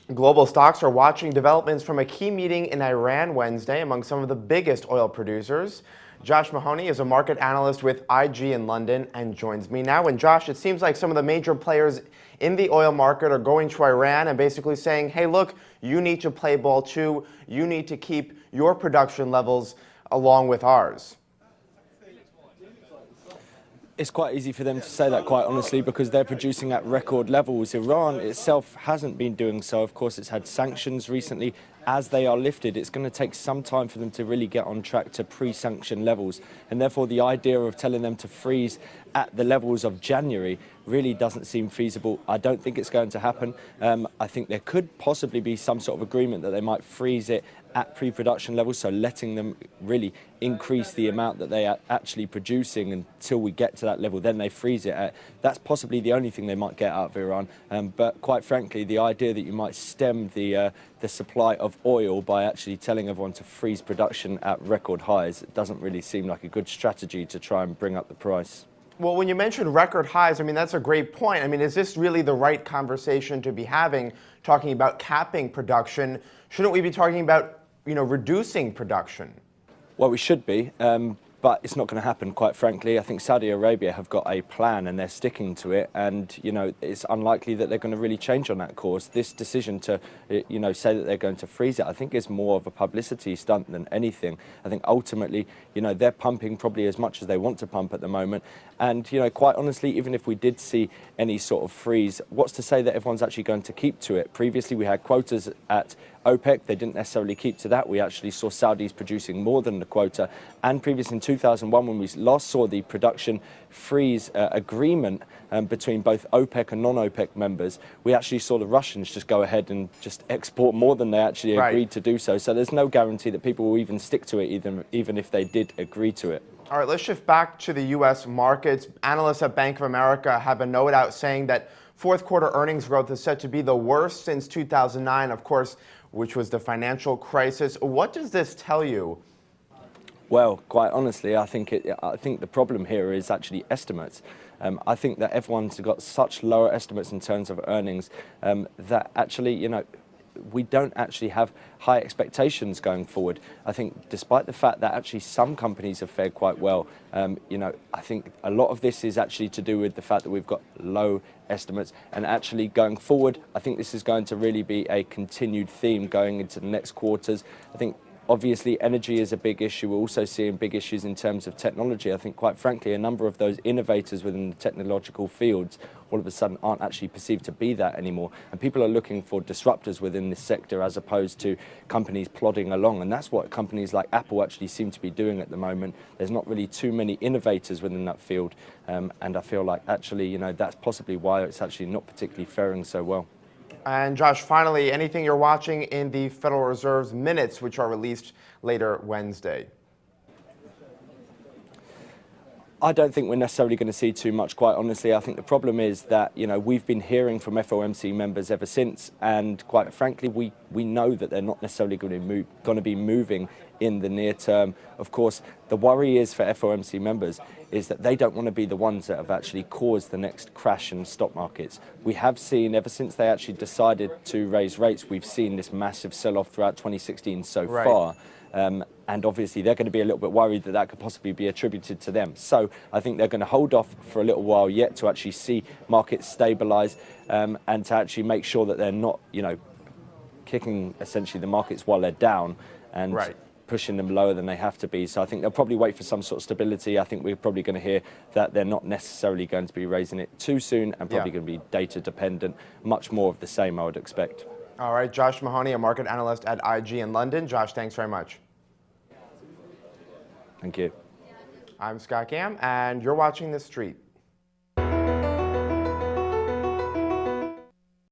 Global stocks are watching developments from a key meeting in Iran Wednesday among some of the biggest oil producers. Josh Mahoney is a market analyst with IG in London and joins me now. And Josh, it seems like some of the major players in the oil market are going to Iran and basically saying, hey, look, you need to play ball too. You need to keep your production levels along with ours. It's quite easy for them to say that, quite honestly, because they're producing at record levels. Iran itself hasn't been doing so. Of course, it's had sanctions recently. As they are lifted, it's going to take some time for them to really get on track to pre-sanction levels. And therefore, the idea of telling them to freeze at the levels of January really doesn't seem feasible. I don't think it's going to happen. I think there could possibly be some sort of agreement that they might freeze it at pre-production levels, so letting them really increase the amount that they are actually producing until we get to that level, then they freeze it at. That's possibly the only thing they might get out of Iran. But quite frankly, the idea that you might stem the supply of oil by actually telling everyone to freeze production at record highs, it doesn't really seem like a good strategy to try and bring up the price. Well, when you mention record highs, I mean, that's a great point. I mean, is this really the right conversation to be having, talking about capping production? Shouldn't we be talking about, reducing production? Well, we should be, but it's not going to happen, quite frankly. I think Saudi Arabia have got a plan and they're sticking to it, and it's unlikely that they're going to really change on that course. This decision to say that they're going to freeze it, I think is more of a publicity stunt than anything. I think ultimately they're pumping probably as much as they want to pump at the moment, and quite honestly, even if we did see any sort of freeze, what's to say that everyone's actually going to keep to it? Previously we had quotas at OPEC, they didn't necessarily keep to that. We actually saw Saudis producing more than the quota, and previously in 2001, when we last saw the production freeze agreement between both OPEC and non-OPEC members, we actually saw the Russians just go ahead and just export more than they actually agreed to do so. So there's no guarantee that people will even stick to it, even if they did agree to it. All right, let's shift back to the U.S. markets. Analysts at Bank of America have a note out saying that fourth quarter earnings growth is set to be the worst since 2009, of course, which was the financial crisis. What does this tell you? Well, quite honestly, I think the problem here is actually estimates. I think that everyone's got such lower estimates in terms of earnings that actually, we don't actually have high expectations going forward. I think despite the fact that actually some companies have fared quite well, I think a lot of this is actually to do with the fact that we've got low estimates, and actually going forward, I think this is going to really be a continued theme going into the next quarters. I think obviously energy is a big issue. We're also seeing big issues in terms of technology. I think quite frankly, a number of those innovators within the technological fields all of a sudden aren't actually perceived to be that anymore. And people are looking for disruptors within this sector as opposed to companies plodding along. And that's what companies like Apple actually seem to be doing at the moment. There's not really too many innovators within that field. And I feel like actually, that's possibly why it's actually not particularly faring so well. And Josh, finally, anything you're watching in the Federal Reserve's minutes, which are released later Wednesday? I don't think we're necessarily going to see too much, quite honestly. I think the problem is that, we've been hearing from FOMC members ever since, and quite frankly, we know that they're not necessarily going to be moving in the near term. Of course, the worry is for FOMC members is that they don't want to be the ones that have actually caused the next crash in stock markets. We have seen, ever since they actually decided to raise rates, we've seen this massive sell-off throughout 2016 so far. And obviously they're going to be a little bit worried that that could possibly be attributed to them. So I think they're going to hold off for a little while yet to actually see markets stabilize and to actually make sure that they're not, kicking essentially the markets while they're down and pushing them lower than they have to be. So I think they'll probably wait for some sort of stability. I think we're probably going to hear that they're not necessarily going to be raising it too soon and probably going to be data dependent. Much more of the same, I would expect. All right, Josh Mahoney, a market analyst at IG in London. Josh, thanks very much. Thank you. I'm Scott Gamm, and you're watching The Street.